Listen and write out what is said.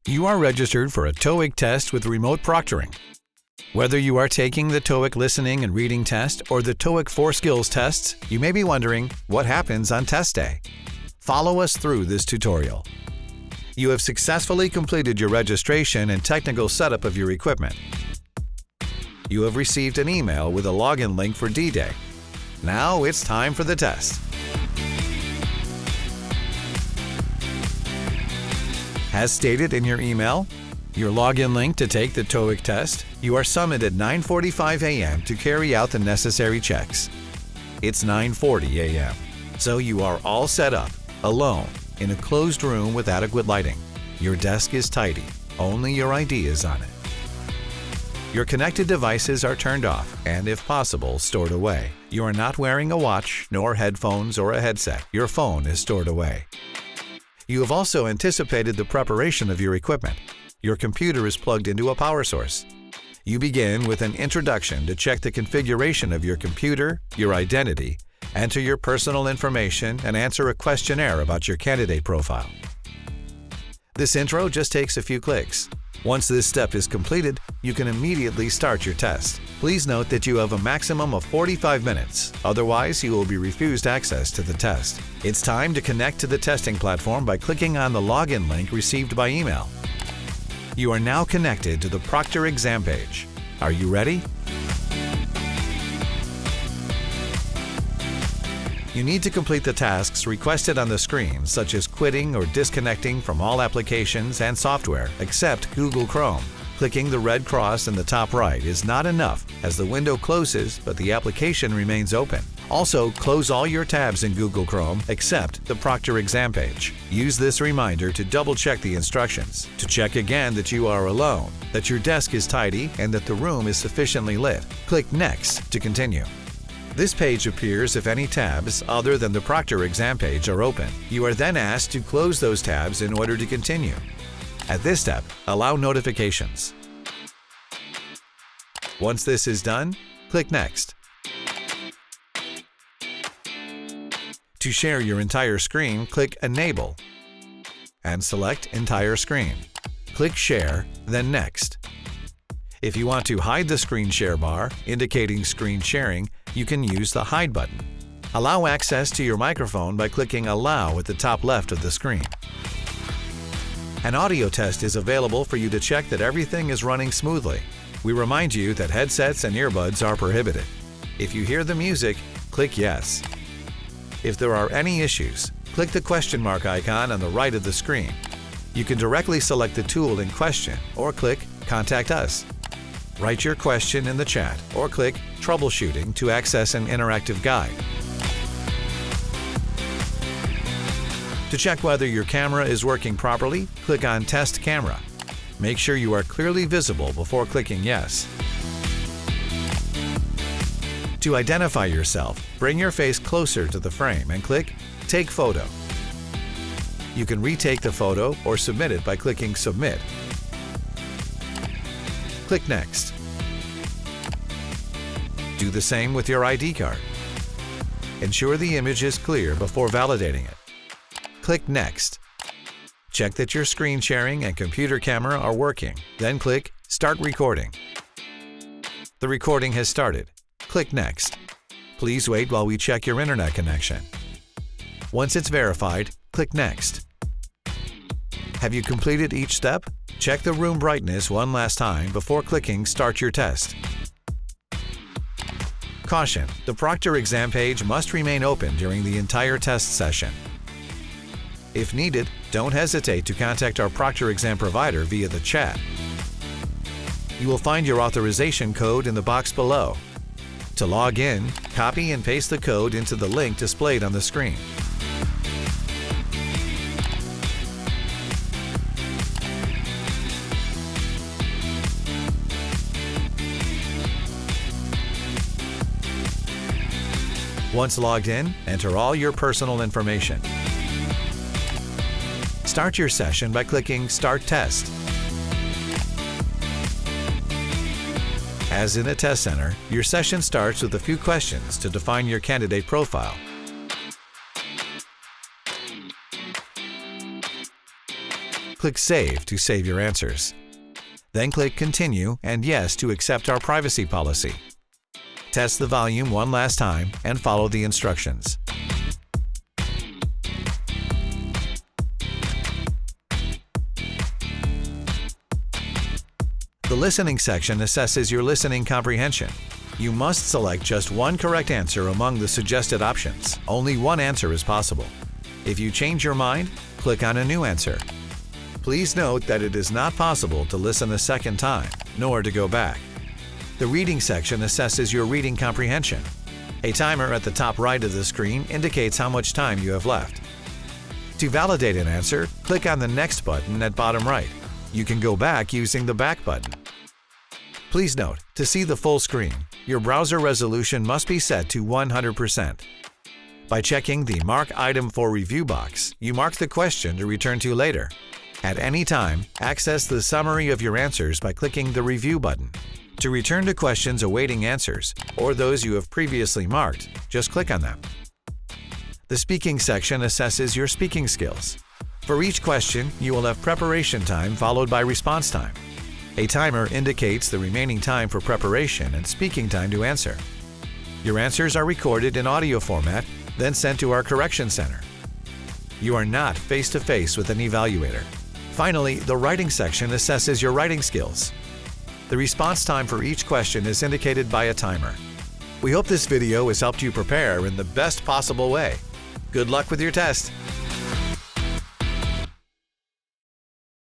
You are registered for a TOEIC test with remote proctoring. Whether you are taking the TOEIC listening and reading test or the TOEIC 4 skills tests, you may be wondering what happens on test day. Follow us through this tutorial. You have successfully completed your registration and technical setup of your equipment. You have received an email with a login link for D-Day. Now it's time for the test. As stated in your email, your login link to take the TOEIC test, you are summoned at 9:45 a.m. to carry out the necessary checks. It's 9:40 a.m., so you are all set up, alone, in a closed room with adequate lighting. Your desk is tidy, only your ID is on it. Your connected devices are turned off and, if possible, stored away. You are not wearing a watch, nor headphones or a headset. Your phone is stored away. You have also anticipated the preparation of your equipment. Your computer is plugged into a power source. You begin with an introduction to check the configuration of your computer, your identity, enter your personal information, and answer a questionnaire about your candidate profile. This intro just takes a few clicks. Once this step is completed, you can immediately start your test. Please note that you have a maximum of 45 minutes, otherwise you will be refused access to the test. It's time to connect to the testing platform by clicking on the login link received by email. You are now connected to the Proctor exam page. Are you ready? You need to complete the tasks requested on the screen, such as quitting or disconnecting from all applications and software except Google Chrome. Clicking the red cross in the top right is not enough, as the window closes but the application remains open. Also, close all your tabs in Google Chrome except the Proctor exam page. Use this reminder to double-check the instructions, to check again that you are alone, that your desk is tidy, and that the room is sufficiently lit. Click Next to continue. This page appears if any tabs other than the Proctor exam page are open. You are then asked to close those tabs in order to continue. At this step, allow notifications. Once this is done, click Next. To share your entire screen, click Enable and select Entire Screen. Click Share, then Next. If you want to hide the screen share bar, indicating screen sharing, you can use the Hide button. Allow access to your microphone by clicking Allow at the top left of the screen. An audio test is available for you to check that everything is running smoothly. We remind you that headsets and earbuds are prohibited. If you hear the music, click Yes. If there are any issues, click the question mark icon on the right of the screen. You can directly select the tool in question or click Contact Us. Write your question in the chat or click Troubleshooting to access an interactive guide. To check whether your camera is working properly, click on Test Camera. Make sure you are clearly visible before clicking Yes. To identify yourself, bring your face closer to the frame and click Take Photo. You can retake the photo or submit it by clicking Submit. Click Next. Do the same with your ID card. Ensure the image is clear before validating it. Click Next. Check that your screen sharing and computer camera are working, then click Start Recording. The recording has started. Click Next. Please wait while we check your internet connection. Once it's verified, click Next. Have you completed each step? Check the room brightness one last time before clicking Start Your Test. Caution: the Proctor exam page must remain open during the entire test session. If needed, don't hesitate to contact our Proctor exam provider via the chat. You will find your authorization code in the box below. To log in, copy and paste the code into the link displayed on the screen. Once logged in, enter all your personal information. Start your session by clicking Start Test. As in a test center, your session starts with a few questions to define your candidate profile. Click Save to save your answers. Then click Continue and Yes to accept our privacy policy. Test the volume one last time and follow the instructions. The listening section assesses your listening comprehension. You must select just one correct answer among the suggested options. Only one answer is possible. If you change your mind, click on a new answer. Please note that it is not possible to listen a second time, nor to go back. The reading section assesses your reading comprehension. A timer at the top right of the screen indicates how much time you have left. To validate an answer, click on the Next button at bottom right. You can go back using the Back button. Please note, to see the full screen, your browser resolution must be set to 100%. By checking the Mark Item for Review box, you mark the question to return to later. At any time, access the summary of your answers by clicking the Review button. To return to questions awaiting answers, or those you have previously marked, just click on them. The speaking section assesses your speaking skills. For each question, you will have preparation time followed by response time. A timer indicates the remaining time for preparation and speaking time to answer. Your answers are recorded in audio format, then sent to our correction center. You are not face-to-face with an evaluator. Finally, the writing section assesses your writing skills. The response time for each question is indicated by a timer. We hope this video has helped you prepare in the best possible way. Good luck with your test!